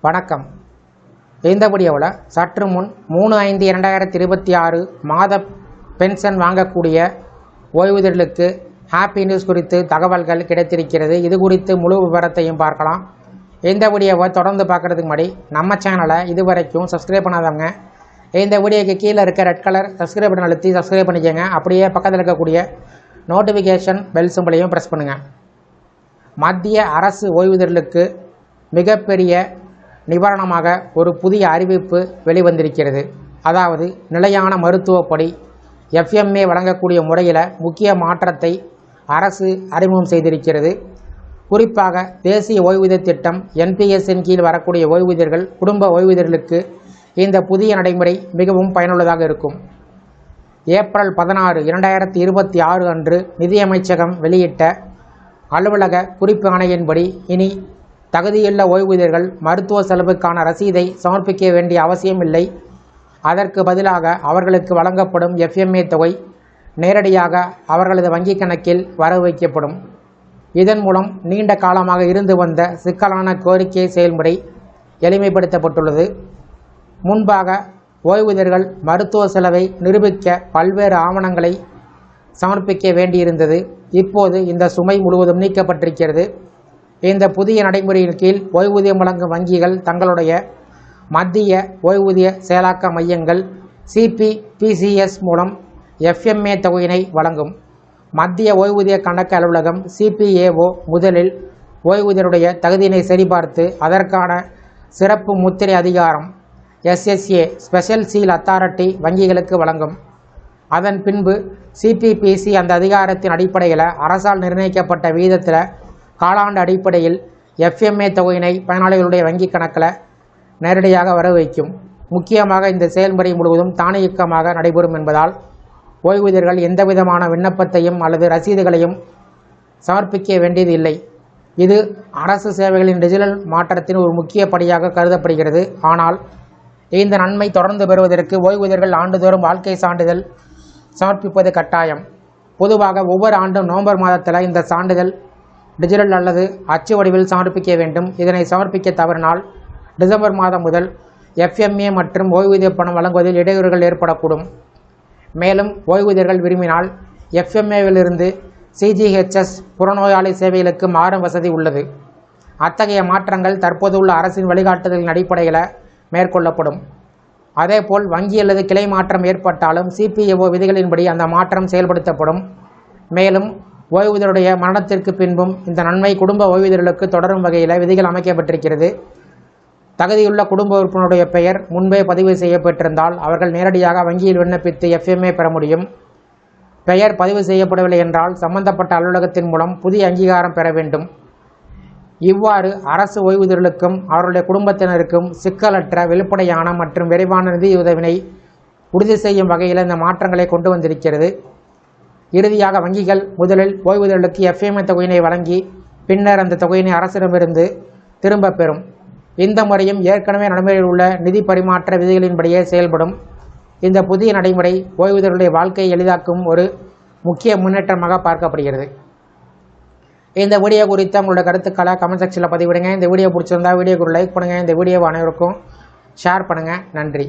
வணக்கம். இந்த வீடியோவில் சற்று முன் 3/5/2026 மாத பென்ஷன் வாங்கக்கூடிய ஓய்வூதியர்களுக்கு ஹாப்பி நியூஸ் குறித்து தகவல்கள் கிடைத்திருக்கிறது. இது குறித்து முழு விவரத்தையும் பார்க்கலாம். இந்த வீடியோவை தொடர்ந்து பார்க்குறதுக்கு முன்னாடி நம்ம சேனலை இதுவரைக்கும் சப்ஸ்கிரைப் பண்ணாதவங்க இந்த வீடியோக்கு கீழே இருக்க ரெட் கலர் சப்ஸ்கிரைப் பட்டன் அழுத்தி சப்ஸ்கிரைப் பண்ணிக்கோங்க. அப்படியே பக்கத்தில் இருக்கக்கூடிய நோட்டிஃபிகேஷன் பெல் சிம்பளையும் ப்ரெஸ் பண்ணுங்கள். மத்திய அரசு ஓய்வூதியர்களுக்கு மிகப்பெரிய நிவாரணமாக ஒரு புதிய அறிவிப்பு வெளிவந்திருக்கிறது. அதாவது நிலையான மருத்துவப்படி FMA வழங்கக்கூடிய முறையில் முக்கிய மாற்றத்தை அரசு அறிமுகம் செய்திருக்கிறது. குறிப்பாக தேசிய ஓய்வூதிய திட்டம் NPS-இன் கீழ் வரக்கூடிய ஓய்வூதியர்கள், குடும்ப ஓய்வூதியர்களுக்கு இந்த புதிய நடைமுறை மிகவும் பயனுள்ளதாக இருக்கும். ஏப்ரல் 16, 2026 அன்று நிதியமைச்சகம் வெளியிட்ட அலுவலக குறிப்பு ஆணையின்படி இனி தகுதியுள்ள ஓய்வூதியர்கள் மருத்துவ செலவுக்கான ரசீதை சமர்ப்பிக்க வேண்டிய அவசியமில்லை. அதற்கு பதிலாக அவர்களுக்கு வழங்கப்படும் FMA தொகை நேரடியாக அவர்களது வங்கிக் கணக்கில் வரவு வைக்கப்படும். இதன் மூலம் நீண்ட காலமாக இருந்து வந்த சிக்கலான கோரிக்கை செயல்முறை எளிமைப்படுத்தப்பட்டுள்ளது. முன்பாக ஓய்வூதியர்கள் மருத்துவ செலவை நிரூபிக்க பல்வேறு ஆவணங்களை சமர்ப்பிக்க வேண்டியிருந்தது. இப்போது இந்த சுமை முழுவதும் நீக்கப்பட்டிருக்கிறது. இந்த புதிய நடைமுறையின் கீழ் ஓய்வூதியம் வழங்கும் வங்கிகள் தங்களுடைய மத்திய ஓய்வூதிய செயலாக்க மையங்கள் CPPCS மூலம் FMA தொகையினை வழங்கும். மத்திய ஓய்வூதிய கணக்கு அலுவலகம் CPAO முதலில் ஓய்வூதியருடைய தகுதியினை சரிபார்த்து அதற்கான சிறப்பு முத்திரை அதிகாரம் SSA ஸ்பெஷல் சீல் அத்தாரிட்டி வங்கிகளுக்கு வழங்கும். அதன் பின்பு CPPC அந்த அதிகாரத்தின் அடிப்படையில் அரசால் நிர்ணயிக்கப்பட்ட வீதத்தில் காலாண்டு அடிப்படையில் FMA தொகையினை பயனாளிகளுடைய வங்கி கணக்கில் நேரடியாக வர வைக்கும். முக்கியமாக இந்த செயல்முறை முழுவதும் தானியக்கமாக நடைபெறும் என்பதால் ஓய்வூதியர்கள் எந்தவிதமான விண்ணப்பத்தையும் அல்லது ரசீதுகளையும் சமர்ப்பிக்க வேண்டியது இல்லை. இது அரசு சேவைகளின் டிஜிட்டல் மாற்றத்தின் ஒரு முக்கிய படியாக கருதப்படுகிறது. ஆனால் இந்த நன்மை தொடர்ந்து பெறுவதற்கு ஓய்வூதியர்கள் ஆண்டுதோறும் வாழ்க்கை சான்றிதழ் சமர்ப்பிப்பது கட்டாயம். பொதுவாக ஒவ்வொரு ஆண்டும் நவம்பர் மாதத்தில் இந்த சான்றிதழ் டிஜிட்டல் அல்லது அச்சு வடிவில் சமர்ப்பிக்க வேண்டும். இதனை சமர்ப்பிக்க தவறினால் டிசம்பர் மாதம் முதல் FMA மற்றும் ஓய்வூதிய பணம் வழங்குவதில் இடையூறுகள் ஏற்படக்கூடும். மேலும் ஓய்வூதியர்கள் விரும்பினால் FMAவிலிருந்து CGHS புறநோயாளி சேவைகளுக்கு மாறும் வசதி உள்ளது. அத்தகைய மாற்றங்கள் தற்போதுள்ள அரசின் வழிகாட்டுதலின் அடிப்படையில் மேற்கொள்ளப்படும். அதேபோல் வங்கி அல்லது கிளை மாற்றம் ஏற்பட்டாலும் CPAO விதிகளின்படி அந்த மாற்றம் செயல்படுத்தப்படும். மேலும் ஓய்வூதியருடைய மரணத்திற்கு பின்பும் இந்த நன்மை குடும்ப ஓய்வூதியர்களுக்கு தொடரும் வகையில் விதிகள் அமைக்கப்பட்டிருக்கிறது. தகுதியுள்ள குடும்ப உறுப்பினருடைய பெயர் முன்பே பதிவு செய்யப்பட்டிருந்தால் அவர்கள் நேரடியாக வங்கியில் விண்ணப்பித்து FMA பெற முடியும். பெயர் பதிவு செய்யப்படவில்லை என்றால் சம்பந்தப்பட்ட அலுவலகத்தின் மூலம் புதிய அங்கீகாரம் பெற வேண்டும். இவ்வாறு அரசு ஓய்வூதியர்களுக்கும் அவருடைய குடும்பத்தினருக்கும் சிக்கலற்ற, வெளிப்படையான மற்றும் விரைவான நிதியுதவினை உறுதி செய்யும் வகையில் இந்த மாற்றங்களை கொண்டு வந்திருக்கிறது. இறுதியாக வங்கிகள் முதலில் ஓய்வூதியர்களுக்கு FMA தொகையினை வழங்கி பின்னர் அந்த தொகையினை அரசிடமிருந்து திரும்ப பெறும். இந்த முறையும் ஏற்கனவே நடைமுறையில் உள்ள நிதி பரிமாற்ற விதிகளின்படியே செயல்படும். இந்த புதிய நடைமுறை ஓய்வூதியர்களுடைய வாழ்க்கையை எளிதாக்கும் ஒரு முக்கிய முன்னேற்றமாக பார்க்கப்படுகிறது. இந்த வீடியோ குறித்து உங்களோட கருத்துக்களை கமெண்ட் செக்ஷனில் பதிவிடுங்க. இந்த வீடியோ பிடிச்சிருந்தா வீடியோக்கு ஒரு லைக் பண்ணுங்கள். இந்த வீடியோவை அனைவருக்கும் ஷேர் பண்ணுங்கள். நன்றி.